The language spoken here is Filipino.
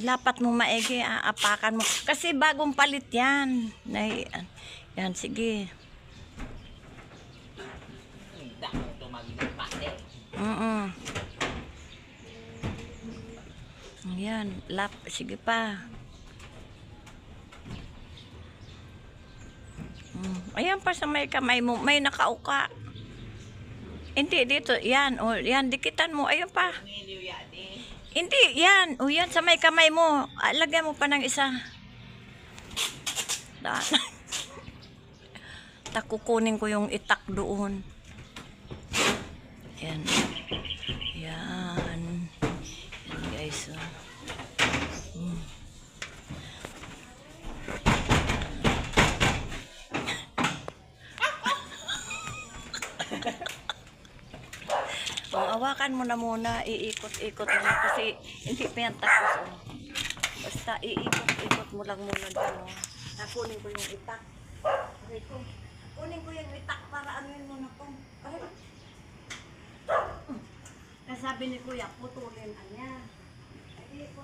Ilapat mo maigi, aapakan mo. Kasi bagong palit yan. Yan, sige. Yan, sige pa. Ayan pa sa may kamay mo, may nakauka. Hindi, dito, yan, o, yan, dikitan mo, ayun pa. Hindi, yan, o yan, sa may kamay mo, lagyan mo pa ng isa. Daan. Kukunin ko yung itak doon. Yan. Yan. Yan guys. Hawakan mo na muna, iikot-ikot mo kasi hindi pa yan tapos. Basta iikot-ikot mo lang muna dyan. Kunin ko yung itak. Okay, kunin ko yung itak para anuin mo na po. Sabi ni Kuya, putulin niya. Kunin ko